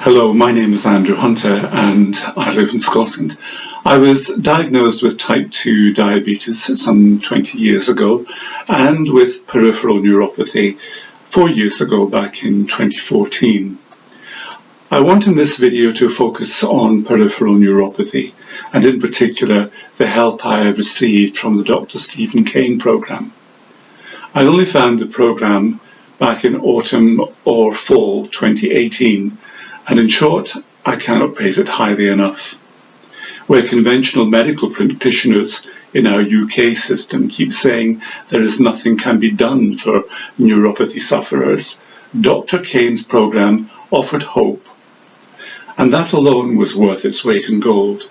Hello, my name is Andrew Hunter and I live in Scotland. I was diagnosed with type 2 diabetes some 20 years ago and with peripheral neuropathy 4 years ago, back in 2014. I want in this video to focus on peripheral neuropathy and in particular the help I have received from the Dr. Cain program. I only found the program back in autumn or fall 2018. And in short, I cannot praise it highly enough. Where conventional medical practitioners in our UK system keep saying there is nothing can be done for neuropathy sufferers, Dr. Cain's program offered hope. And that alone was worth its weight in gold,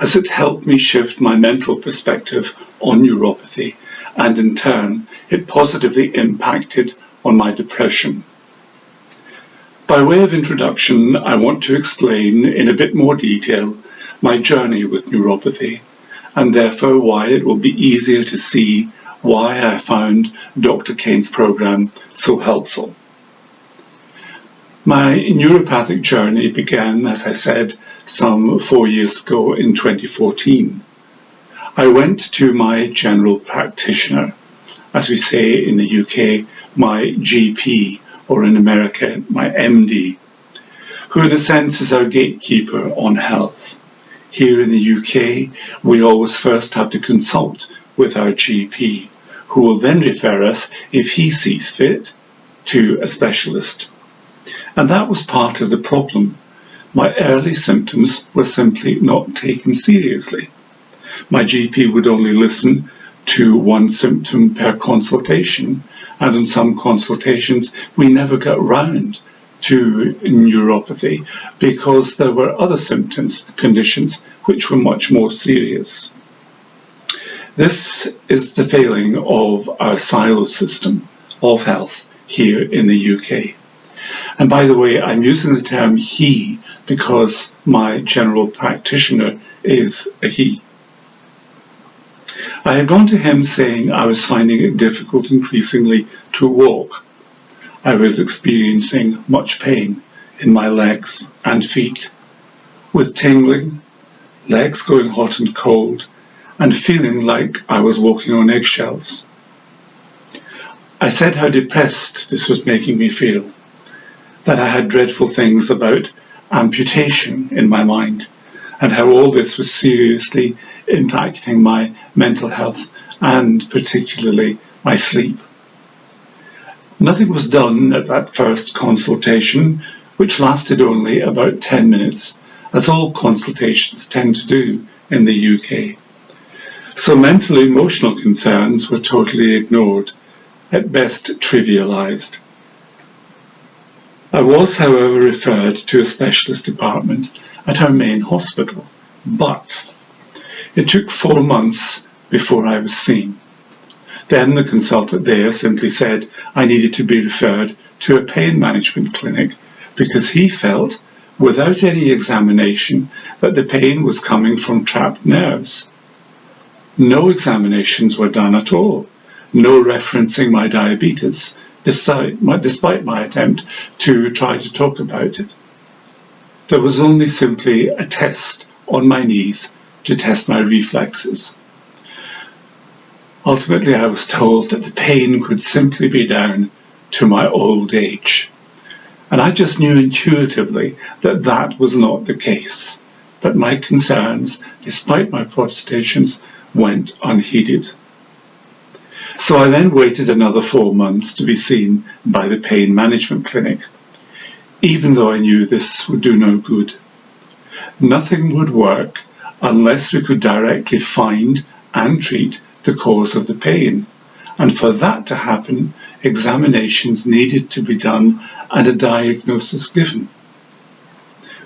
as it helped me shift my mental perspective on neuropathy, and in turn, it positively impacted on my depression. By way of introduction, I want to explain in a bit more detail my journey with neuropathy, and therefore why it will be easier to see why I found Dr. Cain's program so helpful. My neuropathic journey began, as I said, some 4 years ago in 2014. I went to my general practitioner, as we say in the UK, my GP, or in America, my MD, who in a sense is our gatekeeper on health. Here in the UK, we always first have to consult with our GP, who will then refer us, if he sees fit, to a specialist. And that was part of the problem. My early symptoms were simply not taken seriously. My GP would only listen to one symptom per consultation, and in some consultations we never got round to neuropathy because there were other conditions which were much more serious. This is the failing of our silo system of health here in the UK. And by the way, I'm using the term he because my general practitioner is a he. I had gone to him saying I was finding it difficult increasingly to walk. I was experiencing much pain in my legs and feet, with tingling, legs going hot and cold, and feeling like I was walking on eggshells. I said how depressed this was making me feel, that I had dreadful things about amputation in my mind, and how all this was seriously impacting my mental health and particularly my sleep. Nothing was done at that first consultation, which lasted only about 10 minutes, as all consultations tend to do in the UK. So mental emotional concerns were totally ignored, at best trivialised. I was, however, referred to a specialist department at our main hospital, but it took 4 months before I was seen. Then the consultant there simply said I needed to be referred to a pain management clinic because he felt, without any examination, that the pain was coming from trapped nerves. No examinations were done at all, no referencing my diabetes, despite my attempt to try to talk about it. There was only simply a test on my knees to test my reflexes. Ultimately, I was told that the pain could simply be down to my old age. And I just knew intuitively that that was not the case. But my concerns, despite my protestations, went unheeded. So I then waited another 4 months to be seen by the pain management clinic, even though I knew this would do no good. Nothing would work unless we could directly find and treat the cause of the pain, and for that to happen, examinations needed to be done and a diagnosis given.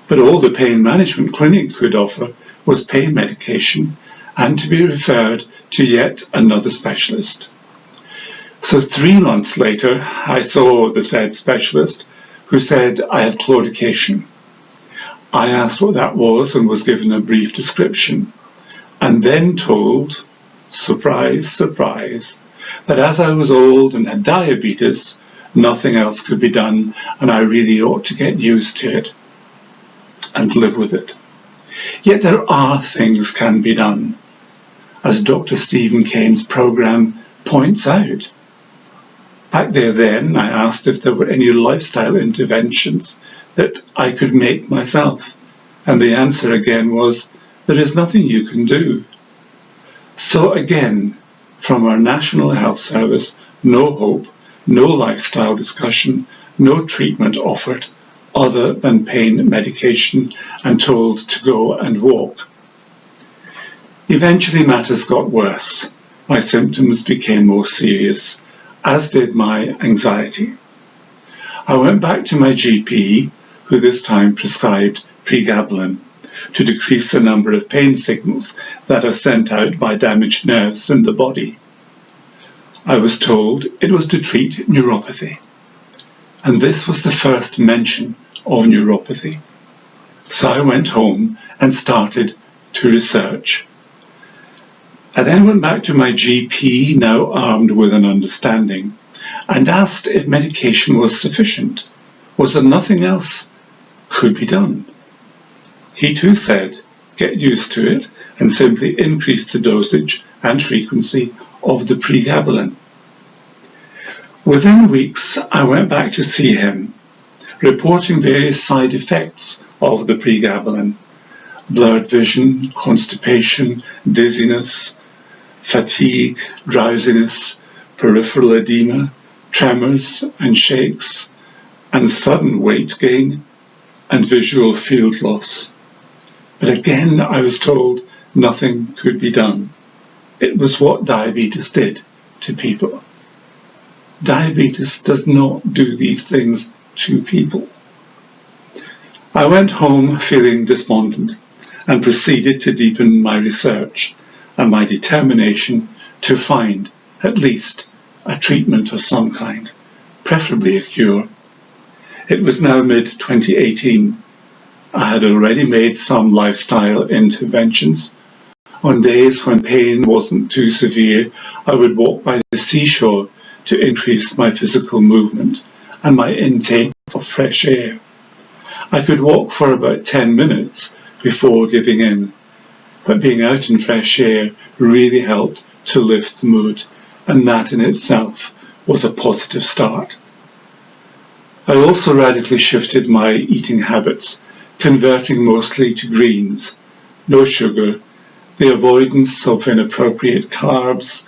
But all the pain management clinic could offer was pain medication and to be referred to yet another specialist. So 3 months later, I saw the said specialist, who said I had claudication. I asked what that was and was given a brief description, and then told, surprise, surprise, that as I was old and had diabetes, nothing else could be done and I really ought to get used to it. and live with it. Yet there are things can be done, as Dr. Stephen Cain's programme points out. Back there then, I asked if there were any lifestyle interventions that I could make myself, and the answer again was, there is nothing you can do. So again, from our National Health Service, no hope, no lifestyle discussion, no treatment offered, other than pain medication and told to go and walk. Eventually matters got worse. My symptoms became more serious, as did my anxiety. I went back to my GP, who this time prescribed pregabalin to decrease the number of pain signals that are sent out by damaged nerves in the body. I was told it was to treat neuropathy, and this was the first mention of neuropathy. So I went home and started to research. I then went back to my GP, now armed with an understanding, and asked if medication was sufficient. Was there nothing else could be done? He too said, get used to it and simply increase the dosage and frequency of the pregabalin. Within weeks, I went back to see him, reporting various side effects of the pregabalin: blurred vision, constipation, dizziness, fatigue, drowsiness, peripheral edema, tremors and shakes, and sudden weight gain and visual field loss. But again, I was told nothing could be done. It was what diabetes did to people. Diabetes does not do these things to people. I went home feeling despondent and proceeded to deepen my research and my determination to find at least a treatment of some kind, preferably a cure. It was now mid-2018. I had already made some lifestyle interventions. On days when pain wasn't too severe, I would walk by the seashore to increase my physical movement and my intake of fresh air. I could walk for about 10 minutes before giving in, but being out in fresh air really helped to lift the mood, and that in itself was a positive start. I also radically shifted my eating habits, converting mostly to greens, no sugar, the avoidance of inappropriate carbs,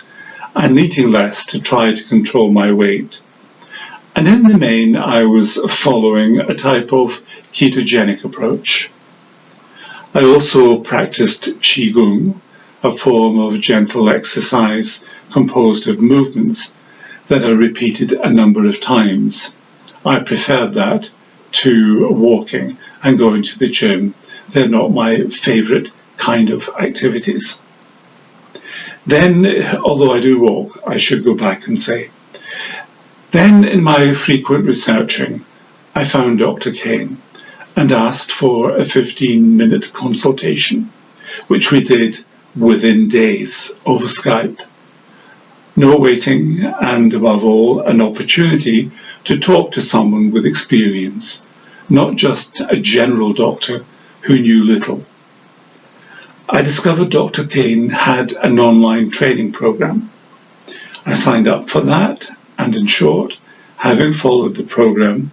and eating less to try to control my weight. And in the main, I was following a type of ketogenic approach. I also practiced Qigong, a form of gentle exercise composed of movements that are repeated a number of times. I preferred that to walking and going to the gym. They're not my favourite kind of activities. Then, although I do walk, I should go back and say, then in my frequent researching, I found Dr. Cain and asked for a 15-minute consultation, which we did within days over Skype. No waiting, and above all, an opportunity to talk to someone with experience, not just a general doctor who knew little. I discovered Dr. Cain had an online training program. I signed up for that, and in short, having followed the program,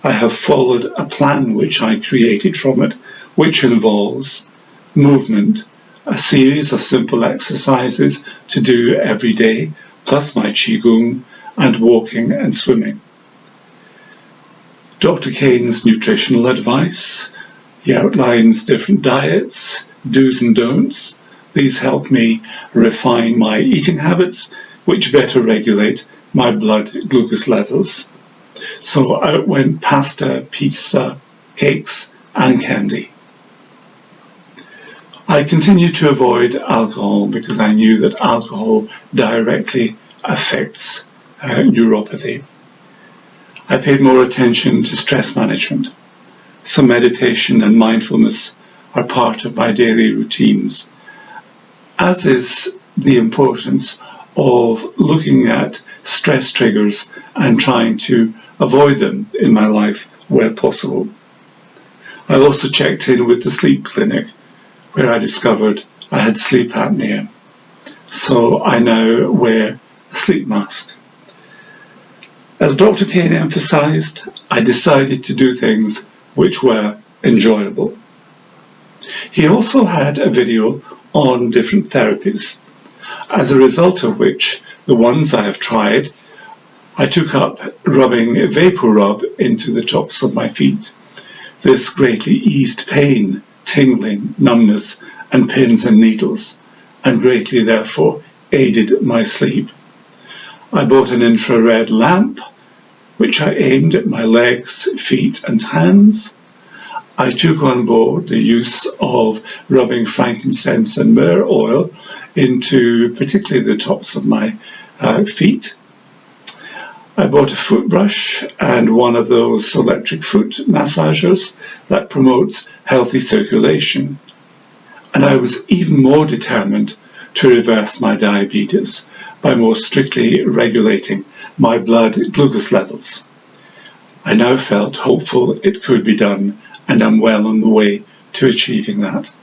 I have followed a plan which I created from it, which involves movement, a series of simple exercises to do every day, plus my Qigong and walking and swimming. Dr. Cain's nutritional advice. He outlines different diets, do's and don'ts. These help me refine my eating habits, which better regulate my blood glucose levels. So out went pasta, pizza, cakes, and candy. I continued to avoid alcohol because I knew that alcohol directly affects neuropathy. I paid more attention to stress management. So meditation and mindfulness are part of my daily routines, as is the importance of looking at stress triggers and trying to avoid them in my life where possible. I also checked in with the sleep clinic, where I discovered I had sleep apnea. So I now wear a sleep mask. As Dr. Cain emphasised, I decided to do things which were enjoyable. He also had a video on different therapies, as a result of which the ones I have tried, I took up rubbing vapor rub into the tops of my feet. This greatly eased pain, tingling, numbness, and pins and needles, and greatly therefore aided my sleep. I bought an infrared lamp, which I aimed at my legs, feet, and hands. I took on board the use of rubbing frankincense and myrrh oil into particularly the tops of my feet. I bought a foot brush and one of those electric foot massagers that promotes healthy circulation. And I was even more determined to reverse my diabetes by more strictly regulating my blood glucose levels. I now felt hopeful it could be done, and I'm well on the way to achieving that.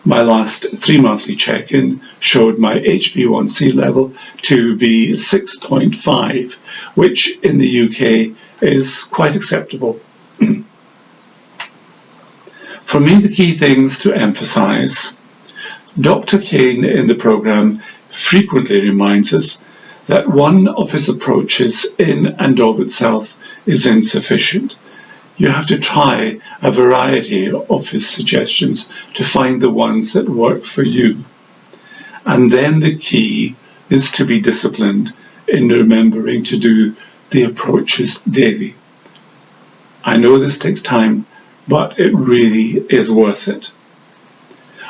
My last 3-monthly check-in showed my HbA1c level to be 6.5, which in the UK is quite acceptable. For me, the key things to emphasise: Dr. Cain in the programme frequently reminds us that one of his approaches in and of itself is insufficient. You have to try a variety of his suggestions to find the ones that work for you. And then the key is to be disciplined in remembering to do the approaches daily. I know this takes time, but it really is worth it.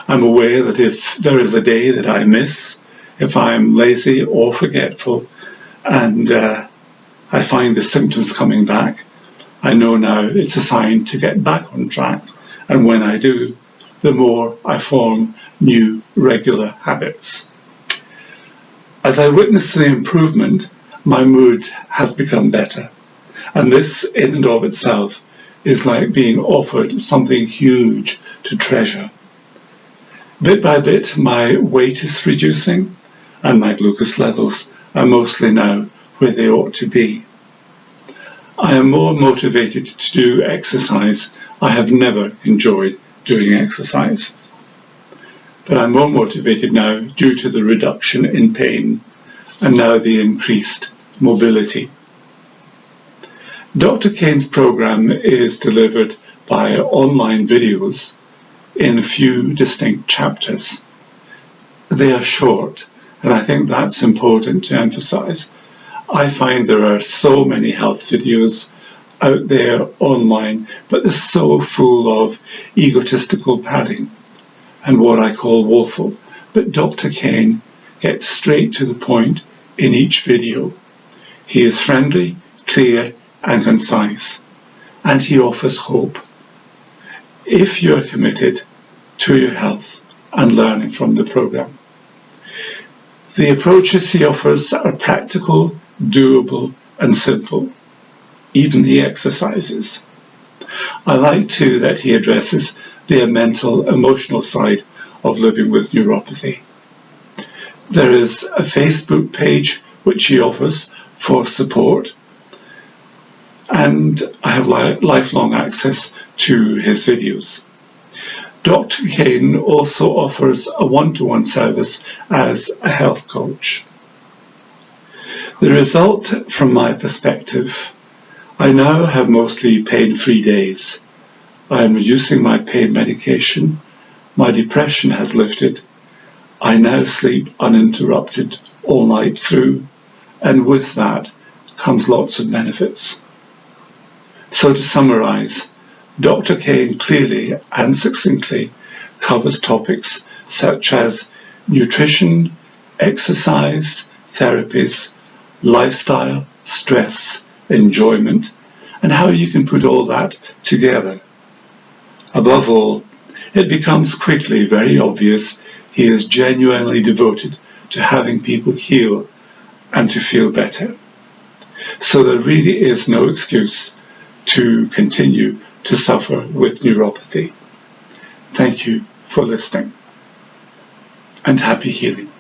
I'm aware that if there is a day that I miss, if I'm lazy or forgetful, and I find the symptoms coming back, I know now it's a sign to get back on track, and when I do, the more I form new regular habits. As I witness the improvement, my mood has become better, and this in and of itself is like being offered something huge to treasure. Bit by bit, my weight is reducing, and my glucose levels are mostly now where they ought to be. I am more motivated to do exercise. I have never enjoyed doing exercise, but I'm more motivated now due to the reduction in pain and now the increased mobility. Dr. Cain's program is delivered by online videos in a few distinct chapters. They are short, and I think that's important to emphasize. I find there are so many health videos out there online, but they're so full of egotistical padding and what I call woeful. But Dr. Cain gets straight to the point in each video. He is friendly, clear, and concise, and he offers hope. If you're committed to your health and learning from the program. The approaches he offers are practical, doable, and simple, even the exercises. I like too that he addresses the mental, emotional side of living with neuropathy. There is a Facebook page which he offers for support, and I have lifelong access to his videos. Dr. Cain also offers a one-to-one service as a health coach. The result, from my perspective, I now have mostly pain-free days. I am reducing my pain medication, my depression has lifted, I now sleep uninterrupted all night through, and with that comes lots of benefits. So to summarise, Dr. Cain clearly and succinctly covers topics such as nutrition, exercise, therapies, lifestyle, stress, enjoyment, and how you can put all that together. Above all, it becomes quickly very obvious he is genuinely devoted to having people heal and to feel better. So there really is no excuse to continue to suffer with neuropathy. Thank you for listening, and happy healing.